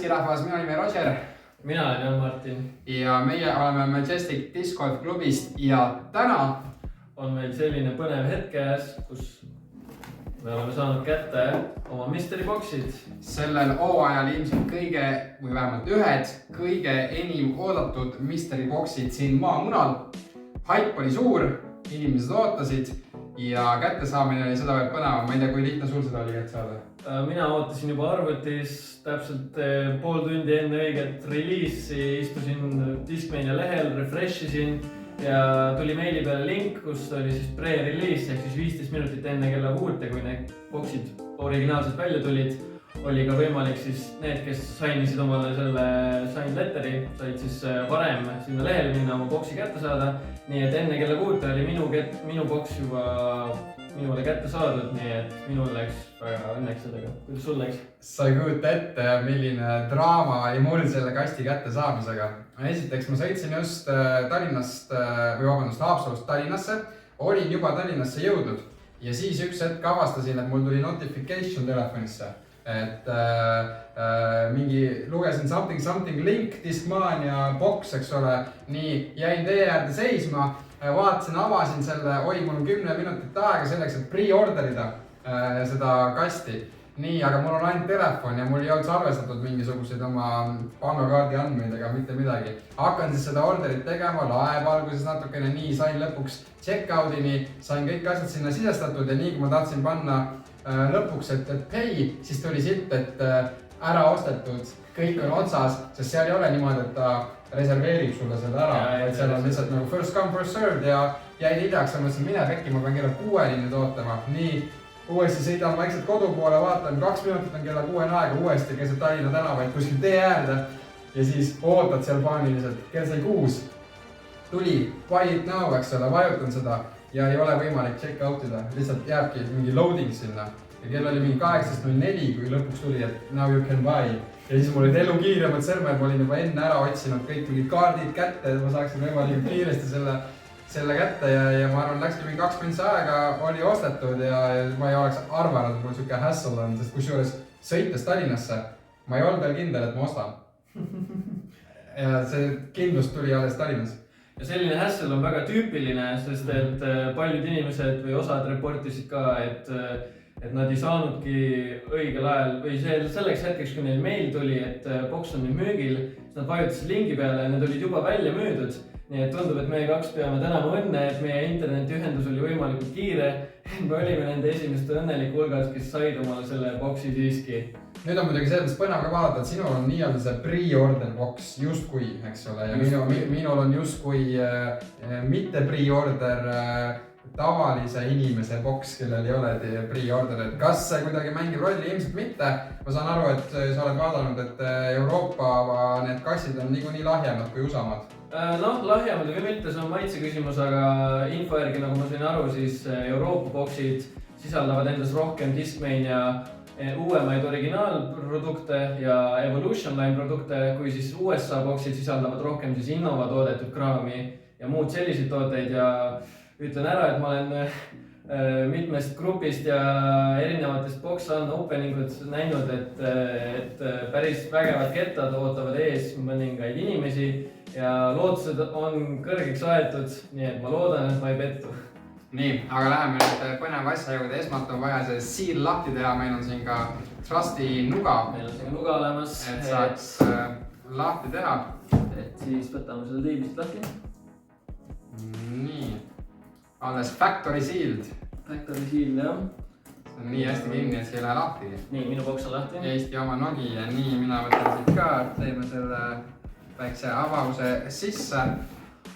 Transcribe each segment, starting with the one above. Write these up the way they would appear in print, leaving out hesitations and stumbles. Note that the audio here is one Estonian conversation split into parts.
miskirahvas, mina nimi Roger. Mina olen Jan-Martin. Ja meie oleme Majestic Disc Golf klubist ja täna on meil selline põnev hetk käes, kus me oleme saanud kätte oma mystery boxid. Sellel hooajal ilmselt kõige või vähemalt ühed kõige enim oodatud mystery boxid siin maamunal. Hype oli suur, inimesed ootasid ja kättesaamine oli seda veel põnevam. Ma ei tea, kui lihtne sul seda oli kätte saada? Mina ootasin juba arvutis täpselt pool tundi enne õiget reliisi, istusin Discmania lehel, refreshisin ja tuli meili peale link, kus oli siis pre-release ehk siis 15 minutit enne kella 6, kui need boxid originaalselt välja tulid. Oli ka võimalik siis need, kes sainisid omale selle sign letteri, said siis varem sinna lehele minna oma boxi kätte saada. Nii et enne kella 6 oli minu box juba minule kätte saadud, nii et minul läks väga õnneks sellega. Kuidas sul läks? Sa ei kujuta ette, milline draama oli mul selle kasti kätte saamisega. Esiteks ma sõitsin just Haapsalust Tallinnasse, olin juba Tallinnasse jõudnud ja siis üks hetk avastasin, et mul tuli notification telefonisse. Et lugesin something link, Discmania box, eks ole, nii jäin tee äärde seisma, vaatasin, avasin selle, mul on 10 minutit aega selleks, et pre-orderida seda kasti. Nii, aga mul on ainult telefon ja mul ei olnud arvestatud mingisuguseid oma pangakaardi andmeid ega mitte midagi. Hakkan siis seda orderit tegema, laeb alguses natukene, nii sain lõpuks checkoutini, sain kõik asjad sinna sisestatud ja nii kui ma tahtsin panna lõpuks, et pay, siis tuli silt, et ära ostetud, kõik on otsas, sest seal ei ole niimoodi, et ta reserveerib sulle seda ära, et seal on lihtsalt nagu first come, first served ja jäid hiljaks, ma mõtlesin, mine pekki, ma pean kella 6 nüüd ootama. Nii, uuesti sõidan vaikselt kodu poole, vaatan, 2 minutit on kella 6 aega uuesti keset Tallinna tänavaid kuskil tee äärde ja siis ootad seal paaniliselt, kell sai 6. Tuli, buy it now, eks ole, vajutan seda ja ei ole võimalik check out'ida, lihtsalt jääbki mingi loading sinna. Ja kell oli mingi 18.04, kui lõpuks tuli, et now you can buy. Ja siis mul olid elu kiiremad sõrmed, ma olin juba enne ära otsinud kõik mingid kaardid kätte, et ma saaksin võimalikult kiiresti selle kätte ja ma arvan, läkski mingi 20 aega oli ostetud ja ma ei oleks arvanud, et mul siuke hassle on, sest kusjuures sõites Tallinnasse, ma ei olnud veel kindel, et ma ostan. Ja see kindlus tuli alles Tallinnas. Ja selline hassle on väga tüüpiline, sest et paljud inimesed või osad reportisid ka, et nad ei saanudki õigel ajal või selleks hetkeks, kui neil meil tuli, et box on nüüd müügil, siis nad vajutasid lingi peale ja need olid juba välja müüdud. Nii et tundub, et meie kaks peame tänama õnne, et meie internetiühendus oli võimalikult kiire. Me olime nende esimeste õnneliku hulgas, kes said omale selle boxi siiski. Nüüd on muidugi sellest põnev ka vaadata, et sinul on nii-öelda see pre-order box justkui, eks ole, ja minul on justkui mitte pre-order tavalise inimese box, kellel ei ole pre-order. Kas see kuidagi mängib rolli? Ilmselt mitte. Ma saan aru, et sa oled vaadanud, et Euroopa need kassid on nii lahjemad kui usamad. Lahjemad või mitte, see on maitse küsimus, aga info järgi, nagu ma sain aru, siis Euroopa boxid sisaldavad endas rohkem Discmania uuemaid originaalprodukte ja Evolution Line produkte, kui siis USA boxid sisaldavad rohkem siis Innova toodetud kraami ja muud selliseid tooteid ja ütlen ära, et ma olen mitmest grupist ja erinevatest box openingut näinud, et päris vägevad kettad ootavad ees mõningaid inimesi ja lootused on kõrgeks aetud, nii et ma loodan, et ma ei pettu. Nii, aga läheme nüüd põnev asja juurde. Esmalt on vaja see seal lahti teha, meil on siin ka Trusty nuga. Meil on siin ka nuga olemas. Et saaks lahti teha. Et siis võtame selle teibist lahti. Nii, alles factory sealed. Factory sealed, jah. See on nii hästi kinni, et see ei lähe lahti. Nii, minu boks on lahti. Eesti oma nogi ja nii mina võtan siit ka, teeme selle väikse avause sisse.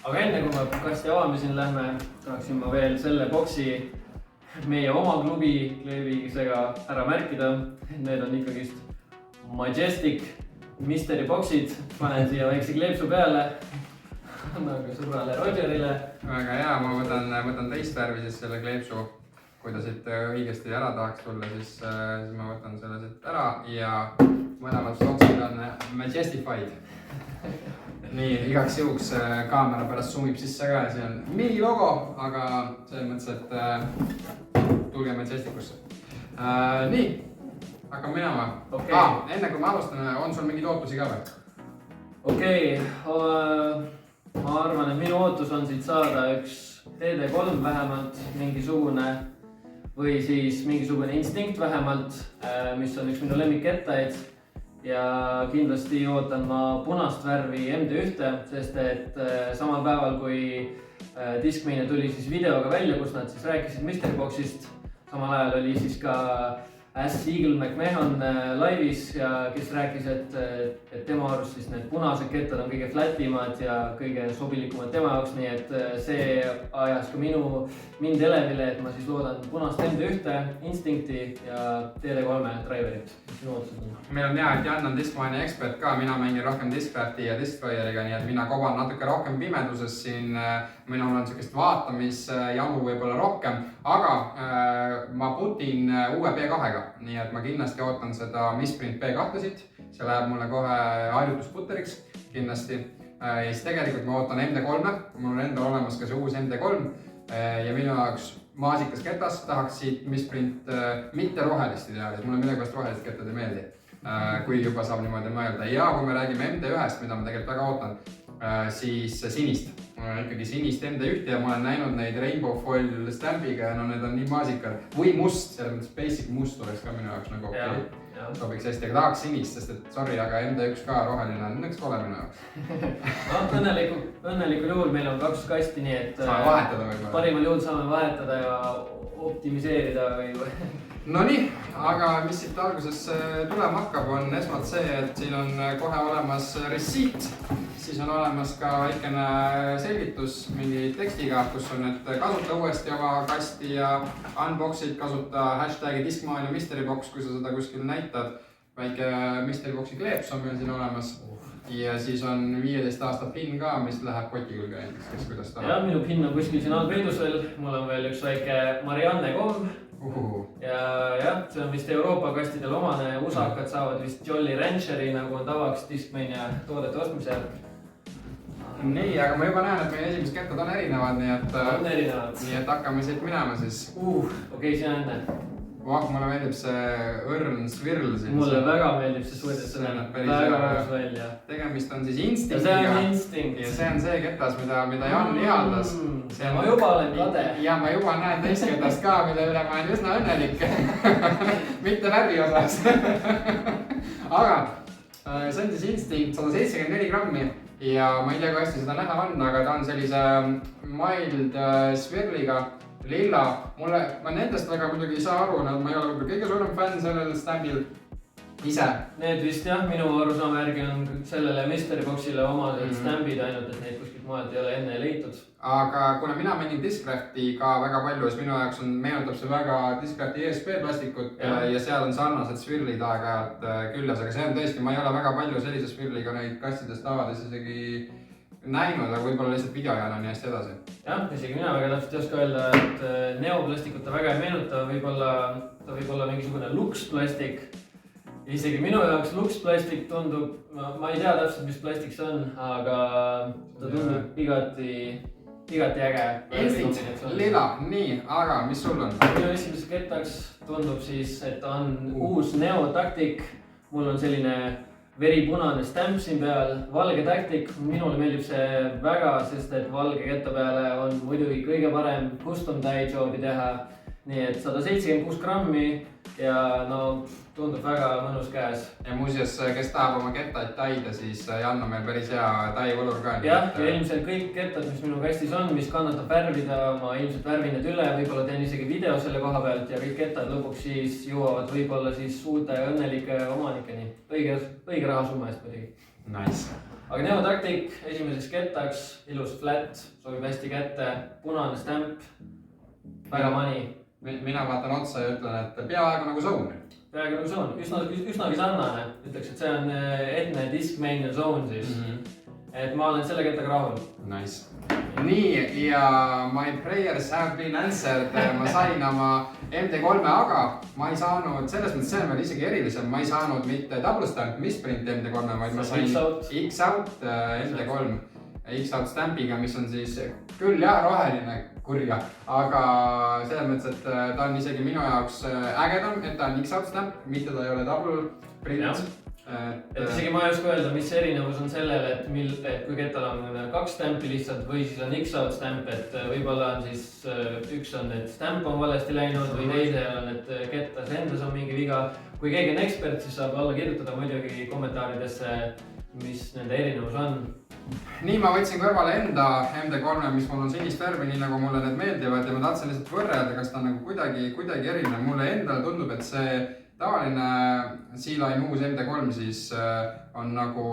Aga enne kui me kasti avamiseni lähme, tahaksin ma veel selle boksi meie oma klubi kleebisega ära märkida. Need on ikkagist Majestic mystery boxid. Panen siia väikse kleepsu peale. Annan ka sõbrale Rogerile. Väga hea, ma võtan teist värvi siis selle kleepsu. Kui ta siit õigesti ära tahaks tulla, siis ma võtan selle siit ära ja mõlemad boxid on Majestified. Nii, igaks juhuks kaamera pärast zoomib sisse ka ja siin on mini logo, aga selles mõttes, et tulge Majesticusse. Nii, hakkame minema Okay. enne kui me alustame, on sul mingeid ootusi ka või? Okei, ma arvan, et minu ootus on siit saada üks TD3 vähemalt mingisugune või siis mingisugune Instinct vähemalt, mis on üks minu lemmikkettaid. Ja kindlasti ootan ma punast värvi MD1, sest et samal päeval, kui Discmania tuli siis videoga välja, kus nad siis rääkisid Mystery Boxist, samal ajal oli siis ka Eagle McMahon laivis ja kes rääkis, et tema arust siis need punased kettad on kõige flatimad ja kõige sobilikumad tema jaoks, nii et see ajas ka mind elevile, et ma siis loodan punast MD1, Instincti ja TD3 driverit. Sinu ootused on? Meil on hea, et Jan on Discmania ekspert ka, mina mängin rohkem Discrafti ja Distroyeriga, nii et mina koban natuke rohkem pimeduses siin. Minul on sellist vaatamisjamu võib-olla rohkem, aga ma putin uue B2-ga, nii et ma kindlasti ootan seda Misprint B2-sid. See läheb mulle kohe harjutusputteriks kindlasti. Ja siis tegelikult ma ootan MD3, mul on enda olemas ka see uus MD3 ja minu jaoks maasikas ketas tahaks siit Misprint mitte rohelist ideaalis, mulle millegipärast rohelist kettad ei meeldi, kui juba saab niimoodi mõelda. Ja kui me räägime MD1-st, mida ma tegelikult väga ootan, siis sinist. Mul on ikkagi sinist MD1 ja ma olen näinud neid Rainbow Foil stampiga ja no need on nii maasikad. Või must, selles mõttes basic must oleks ka minu jaoks nagu okei. Sobiks hästi, aga tahaks sinist, sest et sorry, aga MD1 ka roheline on õnneks kole minu jaoks. Õnnelikul juhul meil on 2 kasti, nii et saame vahetada võib-olla. Parimal juhul saame vahetada ja optimiseerida või Nonii, aga mis siit alguses tulema hakkab, on esmalt see, et siin on kohe olemas receipt, siis on olemas ka väikene selgitus mingi tekstiga, kus on, et kasuta uuesti oma kasti ja unbox'id, kasuta hashtagi Discmania Mystery Box, kui sa seda kuskil näitad. Väike Mystery Box'i kleeps on meil siin olemas ja siis on 15 aasta PIN ka, mis läheb poti külge näiteks, kes kuidas tahab. Ja minu PIN on kuskil siin all peidus veel, mul on veel üks väike Marianne komm. Ja jah, see on vist Euroopa kastidel omane, USA-kad saavad vist Jolly Rancheri, nagu on tavaks Discmania toodete ostmisel. Nii, aga ma juba näen, et meie esimesed kettad on erinevad, nii et hakkame siit minema siis. Okei, sina enne. Mulle meeldib see õrn svirl siin. Mulle väga meeldib see suudet, see näeb väga mõnus välja. Tegemist on siis Instinctiga. Ja see on Instinct. Ja see on see ketas, mida Jan ihaldas. Ma juba olen kade. Ja ma juba näen teist ketast ka, mille üle ma olen üsna õnnelik. Mitte värvi osas. Aga see on siis Instinct 174 grammi. Ja ma ei tea, kui hästi seda näha on, aga ta on sellise mild svirliga. Lilla, ma nendest väga muidugi ei saa aru, ma ei ole kõige suurem fänn sellel stambil ise. Need vist jah, minu arusaama järgi on sellele Mystery Boxile omadel stambid ainult, et neid kuskilt maalt ei ole enne leitud. Aga kuna mina mängin Discrafti ka väga palju, siis minu jaoks meenutab see väga Discrafti ESP plastikut ja seal on sarnased svirlid aeg-ajalt küljes, aga see on tõesti, ma ei ole väga palju sellise svirliga neid kastidest avades isegi näinud, aga võib-olla lihtsalt videojana nii hästi edasi. Jah, isegi mina väga täpselt ei oska öelda, et neoplastikut ta väga ei meenuta, ta võib olla mingisugune luksplastik. Isegi minu jaoks luksplastik tundub, ma ei tea täpselt, mis plastik see on, aga ta tundub igati äge. Instinct, lila, nii, aga mis sul on? Minu esimeseks kettaks tundub siis, et ta on uus neotaktik. Mul on selline veripunane stamp siin peal, valge taktik, minule meeldib see väga, sest et valge ketta peale on muidugi kõige parem custom die job'i teha. Nii et 176 grammi ja no tundub väga mõnus käes. Ja muuseas, kes tahab oma kettaid taida, siis Jan on meil päris hea taivõlur ka. Jah, ja ilmselt kõik kettad, mis minu kastis on, mis kannatab värvida, ma ilmselt värvin need üle, võib-olla teen isegi video selle koha pealt ja kõik kettad lõpuks siis jõuavad võib-olla siis uute õnnelike omanikeni. Õige rahasumma eest muidugi. Nice. Aga neotaktik esimeseks kettaks, ilus flat, sobib hästi kätte, punane stamp, väga money. Mina vaatan otsa ja ütlen, et peaaegu nagu Zone. Peaaegu nagu Zone, üsnagi sarnane. Ütleks, et see on etne Discmania Zone siis. Et ma olen selle kettaga rahul. Nice. Nii, ja my prayers have been answered. Ma sain oma MD3, aga ma ei saanud, selles mõttes see on veel isegi erilisem, ma ei saanud mitte double stamp Misprint MD3, vaid ma sain X-Out MD3. X-Out stampiga, mis on siis küll jah roheline, kurja, aga selles mõttes, et ta on isegi minu jaoks ägedam, et ta on X-out stamp, mitte ta ei ole double print. Et isegi ma ei oska öelda, mis erinevus on sellele, et kui kettal on 2 stampi lihtsalt või siis on X-out stamp, et võib-olla on siis üks on, et stamp on valesti läinud või teisel on, et kettas endas on mingi viga. Kui keegi on ekspert, siis saab alla kirjutada muidugi kommentaaridesse, mis nende erinevus on. Nii ma võtsin kõrvale enda MD3, mis mul on sinist värvi, nii nagu mulle need meeldivad ja ma tahtsin lihtsalt võrrelda, kas ta on nagu kuidagi erinev. Mulle endale tundub, et see tavaline Sea-Line uus MD3 siis on nagu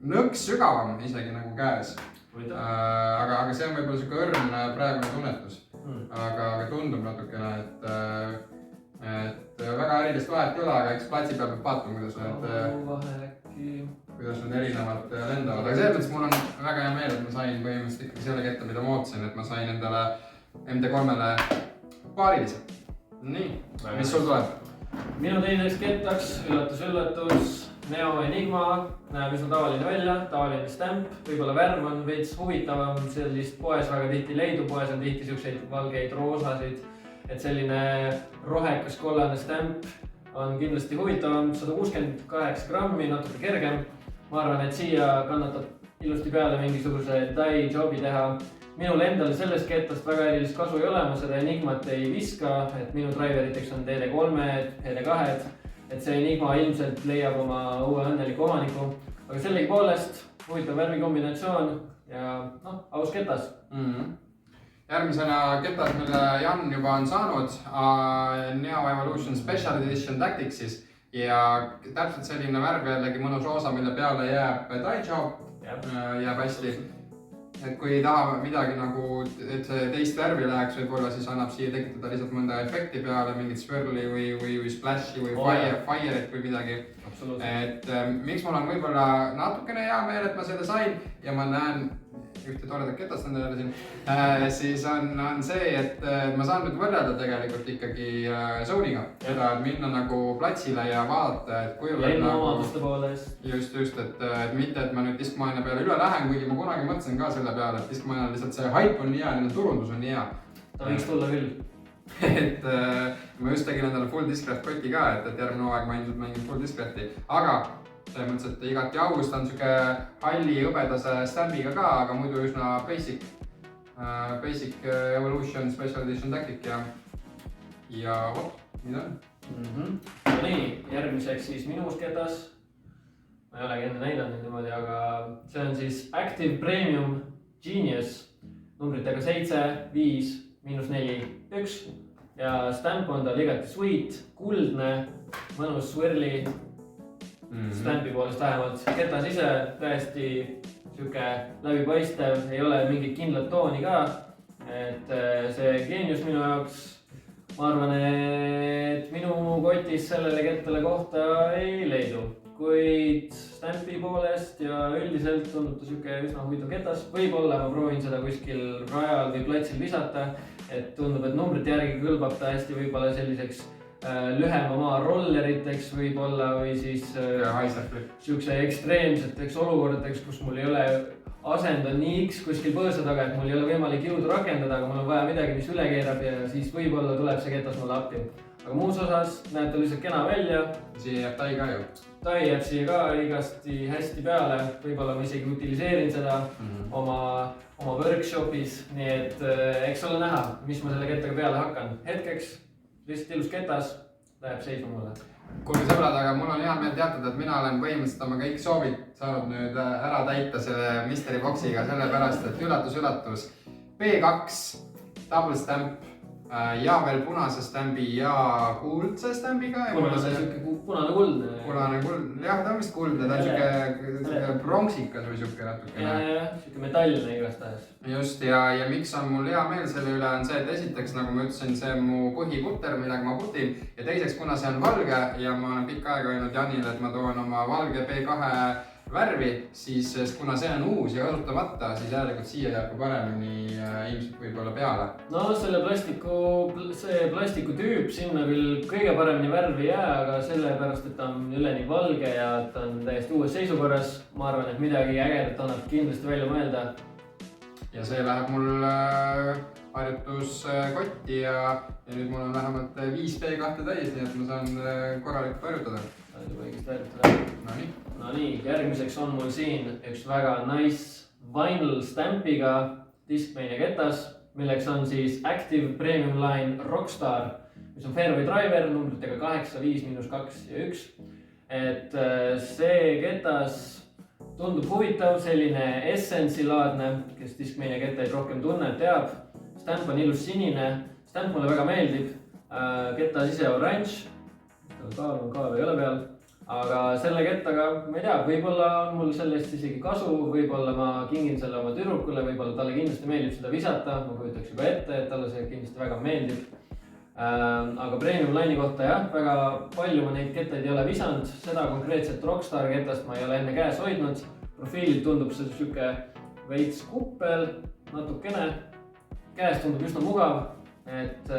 nõks sügavam isegi nagu käes. Aga see on võib-olla siuke õrn praegune tunnetus. Aga tundub natukene, et väga ärilist vahet ei ole, aga eks platsi peal peab vaatama, kuidas need erinevad lendavad. Aga selles mõttes mul on väga hea meel, et ma sain põhimõtteliselt ikkagi selle ketta, mida ma ootasin, et ma sain endale MD3-le paarilise. Nii, mis sul tuleb? Minu teiseks kettaks, üllatus, Neo Enigma, näeb üsna tavaline välja, tavaline stamp, võib-olla värv on veits huvitavam, sellist poes väga tihti leidu, poes on tihti siukseid valgeid roosasid, et selline rohekas kollane stamp on kindlasti huvitavam, 168 grammi, natuke kergem. Ma arvan, et siia kannatab ilusti peale mingisuguse dye jobi teha. Minul endal sellest kettast väga erilist kasu ei ole, ma seda Enigmat ei viska, et minu driveriteks on DD3, DD2, et see Enigma ilmselt leiab oma uue õnneliku omaniku, aga sellegi poolest huvitav värvikombinatsioon ja aus ketas. Järgmisena ketas, mille Jan juba on saanud, Neo Evolution Special Edition Tacticsis ja täpselt selline värv jällegi mõnus roosa, mille peale jääb dye job, jääb hästi. Et kui ei taha midagi nagu, et see teist värvi läheks võib-olla, siis annab siia tekitada lihtsalt mõnda efekti peale, mingit swirli või splashi või fire'it või midagi. Et miks mul on võib-olla natukene hea meel, et ma selle sain ja ma näen ühte toredat ketast nendele siin, siis on see, et ma saan nüüd võrrelda tegelikult ikkagi Sony'ga. Seda, et minna nagu platsile ja vaadata, et kuivõrd lennuomaduste poolest. Just, et mitte, et ma nüüd Discmania peale üle lähen, kuigi ma kunagi mõtlesin ka selle peale, et Discmania lihtsalt see hype on nii hea, nende turundus on nii hea. Ta võiks tulla küll. Et ma just tegin endale full discraft koti ka, et järgmine hooaeg ma ilmselt mängin full discrafti, aga selles mõttes, et igati aus, ta on siuke halli hõbedase stambiga ka, aga muidu üsna basic Evolution Special Edition Tactic ja vot, nii ta on. Nii, järgmiseks siis minu uus ketas. Ma ei olegi enne näidanud niimoodi, aga see on siis Active Premium Genius numbritega 7, 5, -4, 1 ja stamp on tal igati sweet, kuldne, mõnus swirli. Stampi poolest vähemalt. Ketas ise täiesti siuke läbipaistev, ei ole mingit kindlat tooni ka. Et see Genius minu jaoks, ma arvan, et minu kotis sellele kettale kohta ei leidu. Kuid stampi poolest ja üldiselt tundub ta siuke üsna huvitav ketas. Võib-olla ma proovin seda kuskil rajal või platsil visata, et tundub, et numbrite järgi kõlbab ta hästi võib-olla selliseks lühema maa rolleriteks võib-olla või siis siukse ekstreemseteks olukordadeks, kus mul ei ole asend on nii X kuskil põõsa taga, et mul ei ole võimalik jõudu rakendada, aga mul on vaja midagi, mis üle keerab ja siis võib-olla tuleb see ketas mulle appi. Aga muus osas näeb ta lihtsalt kena välja. Siia jääb tai ka ju. Tai jääb siia ka igasti hästi peale, võib-olla ma isegi utiliseerin seda oma workshopis, nii et eks ole näha, mis ma selle kettaga peale hakkan. Hetkeks lihtsalt ilus ketas, läheb seisma mulle. Kuulge sõbrad, aga mul on hea meel teatada, et mina olen põhimõtteliselt oma kõik soovid saanud nüüd ära täita selle mystery boxiga, sellepärast, et üllatus, B2 double stamp ja veel punase stambi ja kuldse stambiga. Punane kuldne. Punane kuldne, jah, ta on vist kuldne, ta on siuke bronksikas või siuke natukene. Siuke metallne igastahes. Just, ja miks on mul hea meel selle üle on see, et esiteks, nagu ma ütlesin, see on mu põhiputter, millega ma putin. Ja teiseks, kuna see on valge ja ma olen pikka aega öelnud Janile, et ma toon oma valge B2 värvi, siis kuna see on uus ja kasutamata, siis järelikult siia jääb ka paremini ilmselt võib-olla peale. No selle plastiku tüüp sinna küll kõige paremini värvi jää, aga sellepärast, et ta on üleni valge ja ta on täiesti uues seisukorras. Ma arvan, et midagi ägedat annab kindlasti välja mõelda. ja see läheb mul harjutuskotti ja nüüd mul on vähemalt 5 B2 täis, nii et ma saan korralikult harjutada. Saad juba õigesti harjutada. No nii, järgmiseks on mul siin üks väga nice vinyl stampiga Discmania ketas, milleks on siis Active Premium Line Rockstar, mis on fairway driver numbritega 8, 5, -2 ja 1. Et see ketas tundub huvitav, selline Essence-laadne, kes Discmania kettaid rohkem tunneb, teab. Stamp on ilus sinine, stamp mulle väga meeldib. Ketas ise oranž, kaalu ei ole peal. Aga selle kettaga, ma ei tea, võib-olla on mul sellest isegi kasu, võib-olla ma kingin selle oma tüdrukule, võib-olla talle kindlasti meeldib seda visata, ma kujutaks juba ette, et talle see kindlasti väga meeldib. Aga Premium Line'i kohta jah, väga palju ma neid kettaid ei ole visanud, seda konkreetselt Rockstar ketast ma ei ole enne käes hoidnud. Profiililt tundub see siuke veits kuppel, natukene, käes tundub üsna mugav, et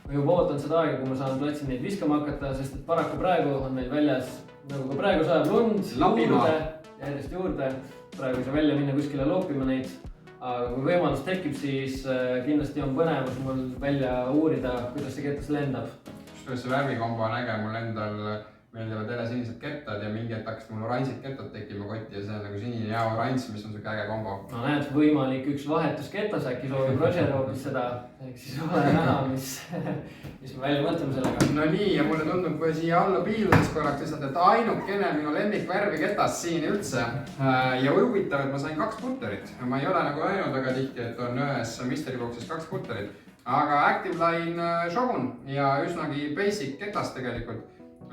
ma juba ootan seda aega, kui ma saan platsil neid viskama hakata, sest et paraku praegu on meil väljas, nagu ka praegu sajab lund juurde, järjest juurde. Praegu ei saa välja minna kuskile loopima neid, aga kui võimalus tekib, siis kindlasti on põnevus mul välja uurida, kuidas see ketas lendab. Kusjuures see värvikombo on äge, mul endal meeldivad jälle sinised kettad ja mingi hetk hakkasid mul oranžid kettad tekkima kotti ja see on nagu sinine ja oranž, mis on siuke äge kombo. No näed, võimalik üks vahetus ketas, äkki soovib Roger hoopis seda, ehk siis ole näha, mis me välja mõtleme sellega. No nii, ja mulle tundub kui siia alla piiludes korraks lihtsalt, et ainukene minu lemmikvärvi ketas siin üldse. Ja huvitav, et ma sain 2 putterit. Ma ei ole nagu näinud väga tihti, et on ühes mystery box'is 2 putterit. Aga Active Line Shogun ja üsnagi basic ketas tegelikult.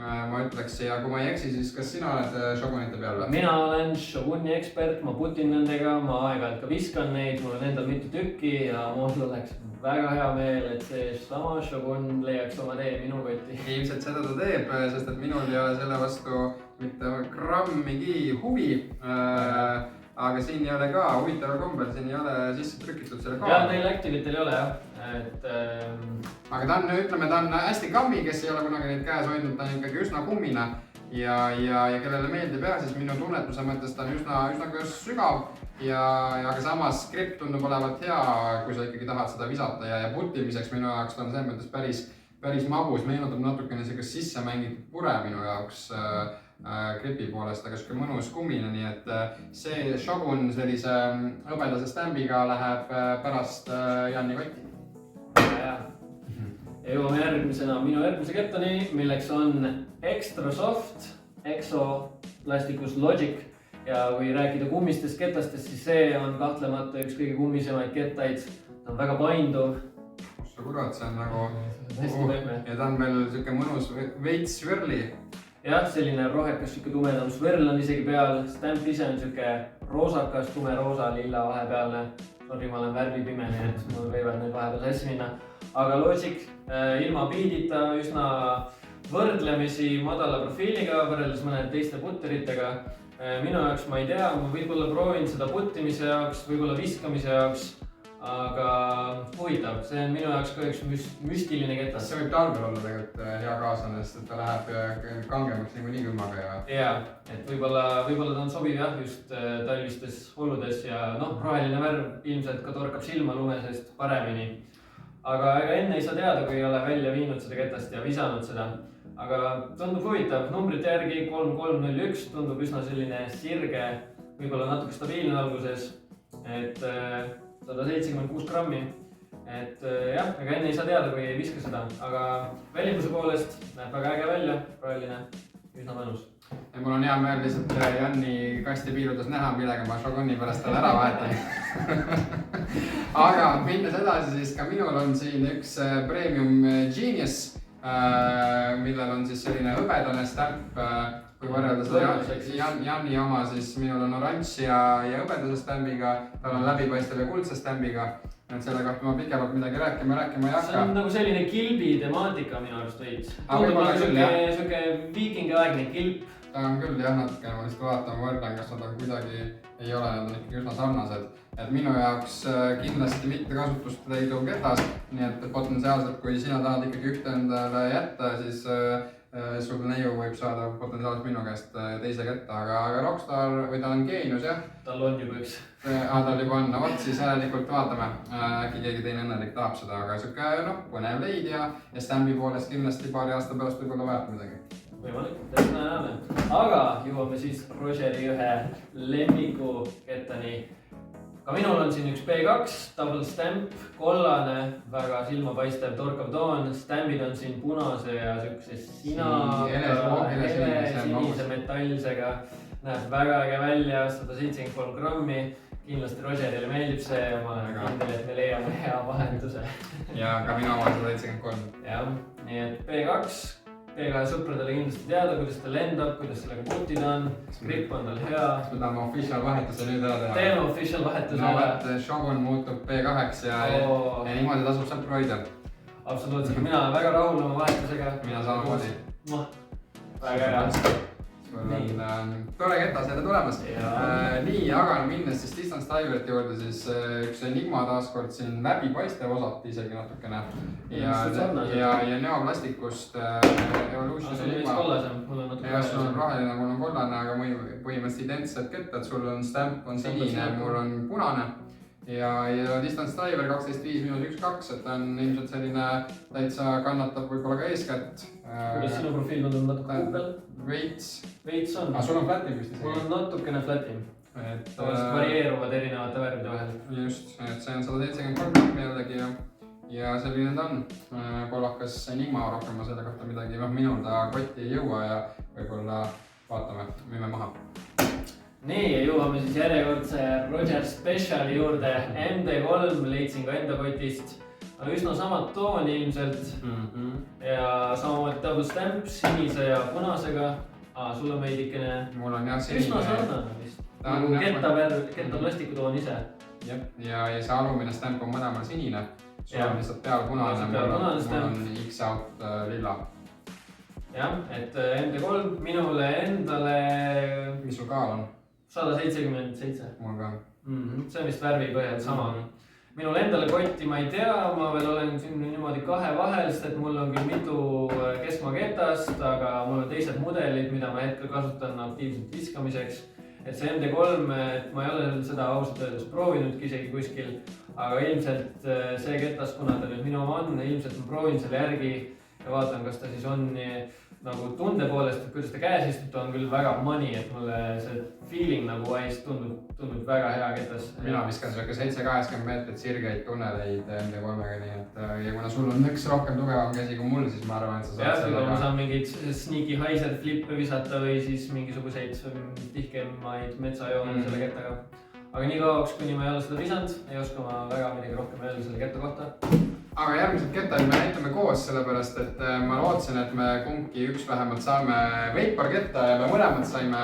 Ma ütleks, ja kui ma ei eksi, siis kas sina oled Shogunite peal või? Mina olen Shoguni ekspert, ma putin nendega, ma aeg-ajalt ka viskan neid, mul on endal mitu tükki ja mul oleks väga hea meel, et see sama Shogun leiaks oma tee minu kotti. Ilmselt seda ta teeb, sest et minul ei ole selle vastu mitte grammigi huvi. Aga siin ei ole ka huvitaval kombel, siin ei ole sisse trükitud selle kaal. Ja neil Activitel ei ole jah, et aga ta on, ütleme, ta on hästi kammi, kes ei ole kunagi neid käes hoidnud, ta on ikkagi üsna kummine ja kellele meeldib jah, siis minu tunnetuse mõttes ta on üsna sügav ja aga samas grip tundub olevat hea, kui sa ikkagi tahad seda visata ja puttimiseks minu jaoks ta on selles mõttes päris magus, meenutab natukene sellist sisse mängitud pure minu jaoks gripi poolest, aga siuke mõnus kummine, nii et see Shogun sellise hõbedase stambiga läheb pärast Janni kotti. Ja jõuame järgmisena minu järgmise kettani, milleks on Extra Soft Exo plastikus Logic ja kui rääkida kummistest kettastest, siis see on kahtlemata üks kõige kummisemaid kettaid. Ta on väga painduv. Kus sa kurat, see on nagu hästi pehme. Ja ta on veel siuke mõnus veits swirli. Jah, selline rohekas, siuke tumedam swirl on isegi peal. Stamp ise on siuke roosakas, tume roosa, lilla vahepealne. Sorry, ma olen värvipimene, et mul võivad need vahepeal sassi minna. Aga Logic ilma beadita üsna võrdlemisi madala profiiliga võrreldes mõned teiste putteritega. Minu jaoks ma ei tea, ma võib-olla proovin seda puttimise jaoks, võib-olla viskamise jaoks. Aga huvitav, see on minu jaoks ka üks müstiline ketas. See võib talvel olla tegelikult hea kaaslane, sest ta läheb kangemaks niikuinii külmaga ja... Jaa, et võib-olla ta on sobiv jah, just talvistes oludes ja roheline värv ilmselt ka torkab silma lumesest paremini. Aga ega enne ei saa teada, kui ei ole välja viinud seda ketast ja visanud seda. Aga tundub huvitav, numbrite järgi 3301 tundub üsna selline sirge, võib-olla natuke stabiilne alguses. Et 176 grammi, et jah, ega enne ei saa teada, kui ei viska seda, aga välimuse poolest näeb väga äge välja, roheline, üsna mõnus. Ja mul on hea meel lihtsalt Janni kasti piiludes näha, millega ma Shoguni pärast talle ära vahetan. Aga minnes edasi, siis ka minul on siin üks Premium Genius, millel on siis selline hõbedane stamp. Kui võrrelda seda Janni oma, siis minul on oranž ja hõbedase stambiga, tal on läbipaistev ja kuldse stambiga. Et selle kohta ma pikemalt midagi rääkima ei hakka. See on nagu selline kilbi temaatika minu arust veits. Tundub nagu siuke viikingiaegne kilp. Ta on küll jah natuke, ma lihtsalt vaatan, võrdan, kas nad on kuidagi, ei ole, nad on ikkagi üsna sarnased. Et minu jaoks kindlasti mitte kasutust leiduv ketas, nii et potentsiaalselt, kui sina tahad ikkagi ühte endale jätta, siis sul neiu võib saada potentsiaalselt minu käest teise ketta, aga Rockstar või ta on geenius jah. Tal on juba üks. Tal juba on, no vot siis järelikult vaatame, äkki keegi teine õnnelik tahab seda, aga siuke põnev leid ja Stambi poolest kindlasti paari aasta pärast võib-olla vajab midagi. Võimalik, täpselt näeme. Aga jõuame siis Rogeri ühe lemmiku kettani. Ka minul on siin üks B2, double stamp, kollane, väga silmapaistev Torque of Dawn. Stampid on siin punase ja siukse sinise metallsega. Näeb väga äge välja, 173 grammi. Kindlasti Rogerile meeldib see ja ma olen kindel, et me leiame hea vahenduse. Ja ka mina olen 173. Jah, nii et B2. B2 sõpradele kindlasti teada, kuidas ta lendab, kuidas sellega putida on. Grip on tal hea. Kas me tahame official vahetuse nüüd ära teha? Teeme official vahetuse ära. No võt, Shogun muutub B2 ja niimoodi tasub sealt Roider. Absoluutselt, mina olen väga rahul oma vahetusega. Mina samamoodi. Väga hea. Sul on tore ketas jälle tulemas. Nii, aga minnes siis Distance Diverti juurde, siis üks Enigma taaskord siin läbipaistev osati isegi natukene. Ja neoplastikust Evolution Enigma. Ja sul on roheline, mul on kollane, aga põhimõtteliselt identsed kettad. Sul on stamp on sinine, mul on punane. Ja Distance Diver 12.5-1.2, et on ilmselt selline täitsa kannatab võib-olla ka eeskätt. Kuidas sinu profiil on natuke kuupel? Veits on. Sul on flatim vist isegi? Mul on natukene flatim. Varieeruvad erinevate värvide vahel. Just, et see on 173 grammi jällegi ja selline ta on. Kollakas Enigma, rohkem ma selle kohta midagi, minul ta kotti ei jõua ja võib-olla vaatame, müüme maha. Nii, jõuame siis järjekordse Roger Speciali juurde. MD3 leidsin ka enda kotist. Üsna samad tooni ilmselt. Ja samamoodi double stamp, sinise ja punasega. Sul on veidikene... Mul on jah sinine. Üsna sarnane vist. Ketta plastikutoon ise. Ja see alumine stamp on mõlemal sinine. Sul on lihtsalt peal punane, mul on X-out lilla. Jah, et MD3 minule endale... Mis sul kaal on? 177. Mul ka. See on vist värvi põhjal sama. Minul endale kotti ma ei tea, ma veel olen siin niimoodi kahe vahel, sest et mul on küll mitu keskmaa ketast, aga mul on teised mudelid, mida ma hetkel kasutan aktiivselt viskamiseks. Et see MD3, et ma ei ole seda ausalt öeldes proovinudki isegi kuskil, aga ilmselt see ketas, kuna ta nüüd minu oma on, ilmselt ma proovin selle järgi ja vaatan, kas ta siis on nagu tunde poolest, et kuidas ta käes istub, ta on küll väga money, et mulle see feeling nagu wise tundub väga hea ketas. Mina viskan sellega 7-80 meetrit sirgeid tunneleid MD3-ga, nii et ja kuna sul on üks rohkem tugevam käsi kui mul, siis ma arvan, et sa saad sellega... Ma saan mingid sneaky heiser flippe visata või siis mingisuguseid tihkemaid metsajooni selle kettaga. Aga nii kauaks, kuni ma ei ole seda visanud, ei oska ma väga midagi rohkem öelda selle ketta kohta. Aga järgmised kettaid me näitame koos, sellepärast et ma lootsin, et me kumbki üks vähemalt saame Vapor ketta ja me mõlemad saime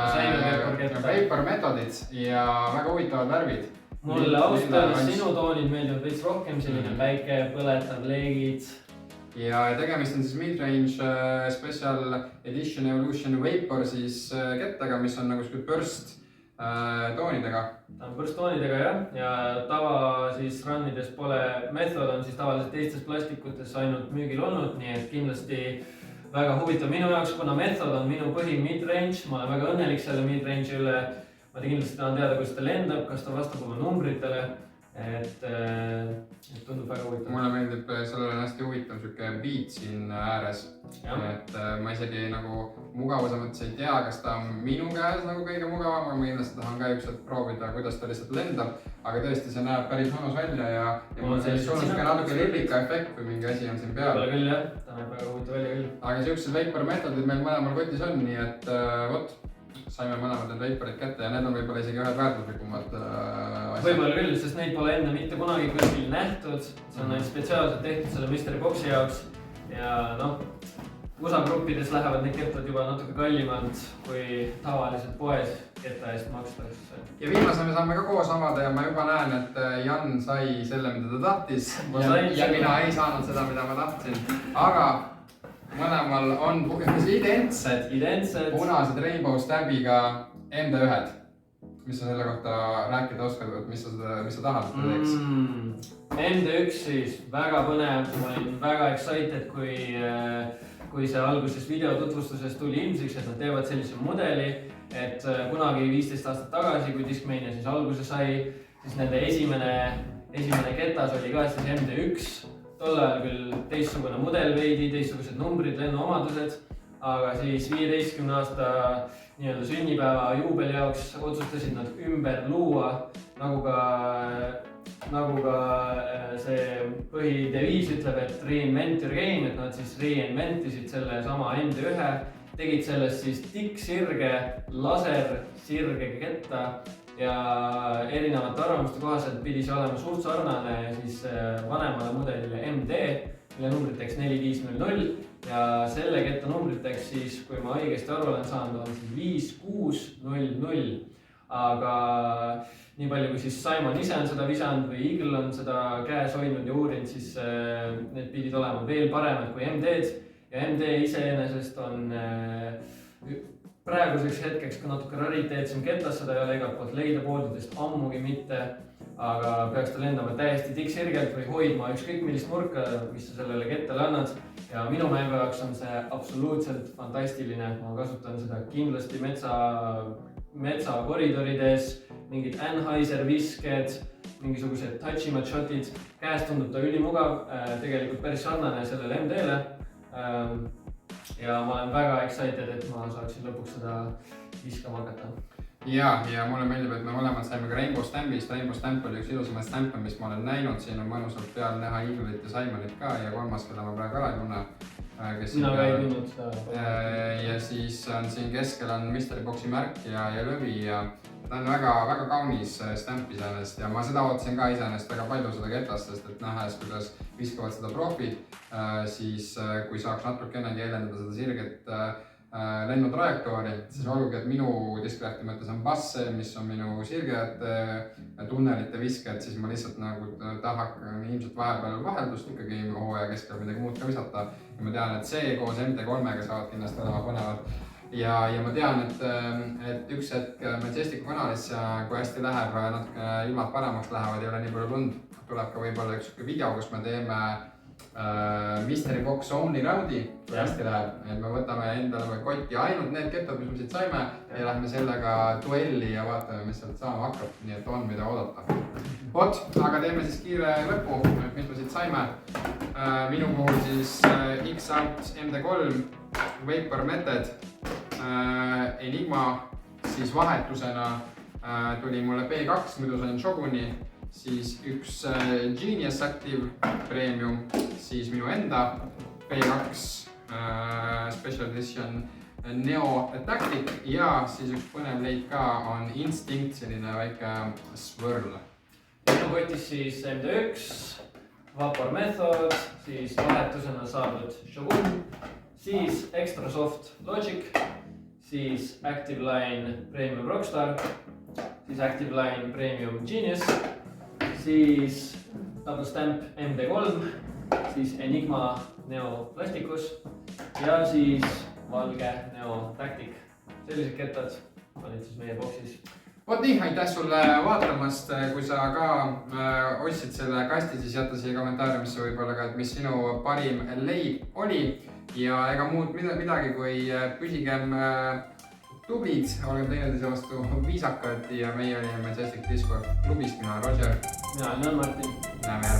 Vapor metodid ja väga huvitavad värvid. Mulle ausalt sinu toonid meeldivad veits rohkem, selline päike, põletav, leegid. Ja tegemist on siis Midrange Special Edition Evolution Vapor siis kettaga, mis on nagu burst toonidega. Ta on burst toonidega jah, ja tava siis runnides pole, Method on siis tavaliselt teistes plastikutes ainult müügil olnud, nii et kindlasti väga huvitav minu jaoks, kuna Method on minu põhi midrange, ma olen väga õnnelik selle midrange üle. Ma kindlasti tahan teada, kuidas ta lendab, kas ta vastab oma numbritele, et tundub väga huvitav. Mulle meeldib, sellel on hästi huvitav siuke beat siin ääres, et ma isegi nagu mugavuse mõttes ei tea, kas ta on minu käes nagu kõige mugavam, aga ma kindlasti tahan ka ükselt proovida, kuidas ta lihtsalt lendab, aga tõesti see näeb päris mõnus välja ja mul on siuke natuke lillika efekt, kui mingi asi on siin peal. Võib-olla küll jah, ta näeb väga huvitav välja küll. Aga siuksed Vapor metodid meil mõlemal kotis on, nii et vot. Saime mõlemad need Vaporid kätte ja need on võib-olla isegi ühed väärtuslikumad asjad. Võib-olla küll, sest neid pole enne mitte kunagi kuskil nähtud. See on neid spetsiaalselt tehtud selle Mystery Boxi jaoks. Ja noh, USA gruppides lähevad need kettad juba natuke kallimad kui tavaliselt poes ketta eest makstakse. Ja viimase me saame ka koos avada ja ma juba näen, et Jan sai selle, mida ta tahtis. Ja mina ei saanud seda, mida ma tahtsin. Aga mõlemal on identsed punased Rainbow Stambiga MD1. Mis sa selle kohta rääkida oskad, mis sa tahad, et ta teeks? MD1 siis väga põnev, ma olin väga excited, kui kui see alguses videotutvustuses tuli ilmsiks, et nad teevad sellise mudeli, et kunagi 15 aastat tagasi, kui Discmania siis alguse sai, siis nende esimene ketas oli ka siis MD1. Tol ajal küll teistsugune mudel veidi, teistsugused numbrid, lennuomadused, aga siis 15 aasta nii-öelda sünnipäeva juubeli jaoks otsustasid nad ümber luua, nagu ka see põhideviis ütleb, et reinvent your game, et nad siis reinventisid selle sama MD1, tegid sellest siis tikksirge, lasersirge ketta ja erinevate arvamuste kohaselt pidi see olema suht sarnane siis vanemale mudelile MD, mille numbriteks 4500 ja selle ketta numbriteks siis, kui ma õigesti aru olen saanud, on siis 5600. Aga nii palju, kui siis Simon ise on seda visanud või Eagle on seda käes hoidnud ja uurinud, siis need pidid olema veel paremad kui MD-d. Ja MD iseenesest on praeguseks hetkeks ka natuke rariteetsem ketas, seda ei ole igalt poolt leida poodidest ammugi mitte. Aga peaks ta lendama täiesti tikksirgelt või hoidma ükskõik millist nurka, mis sa sellele kettale annad. Ja minu mängu jaoks on see absoluutselt fantastiline. Ma kasutan seda kindlasti metsakoridorides, mingid Anheuser visked, mingisugused touchimad shotid. Käest tundub ta ülimugav, tegelikult päris sarnane sellele MD-le. Ja ma olen väga excited, et ma saaksin lõpuks seda viskama hakata. Ja mulle meeldib, et me mõlemad saime ka Rainbow Stampist. Rainbow Stamp oli üks ilusamaid stampe, mis ma olen näinud. Siin on mõnusalt peal näha Eagle'it ja Simonit ka ja kolmas, keda ma praegu ära ei tunne. Mina ka ei tundnud seda. Ja siis on siin keskel on Mystery Boxi märk ja lõvi ja ta on väga kaunis stamp iseenesest ja ma seda ootasin ka iseenesest väga palju seda ketast, sest et nähes, kuidas viskavad seda profid, siis kui saaks natukenegi eelendada seda sirget lennutrajektoori, siis olgugi, et minu Discrafti mõttes on bass see, mis on minu sirged tunnelite visked, siis ma lihtsalt nagu tahak ilmselt vahepeal vaheldust ikkagi hooaja keskel midagi muud ka visata. Ja ma tean, et see koos MD3-ga saavad kindlasti olema põnevad. Ja ma tean, et üks hetk Majesticu kanalis, kui hästi läheb, natuke ilmad paremaks lähevad, ei ole nii palju lund, tuleb ka võib-olla üks video, kus me teeme Mystery Box Only round'i, kui hästi läheb. Et me võtame endale kotti ainult need kettad, mis me siit saime ja lähme sellega duelli ja vaatame, mis sealt saama hakkab. Nii et on mida oodata. Vot, aga teeme siis kiire lõpu, mis me siit saime. Minu puhul siis X-Out MD3, Vapor Method, Enigma, siis vahetusena tuli mulle B2, muidu sain Shoguni, siis üks Genius Active Premium, siis minu enda B2 Special Edition Neo Tactic ja siis üks põnev leid ka on Instinct, selline väike swirl. Minu kotis siis MD1, Vapor Method, siis vahetusena saadud Shogun, siis Extra Soft Logic, siis Active Line Premium Rockstar, siis Active Line Premium Genius, siis Double Stamp MD3, siis Enigma Neo Plasticus ja siis valge Neo Tactic. Sellised kettad olid siis meie boksis. Vot nii, aitäh sulle vaatamast, kui sa ka ostsid selle kasti, siis jätta siia kommentaariumisse võib-olla ka, et mis sinu parim leib oli ja ega muud midagi, kui püsigem tublid, olgem teineteise vastu viisakad ja meie olime Majestic Disco klubist, mina olen Roger. Mina olen Martin. Näeme järgmine.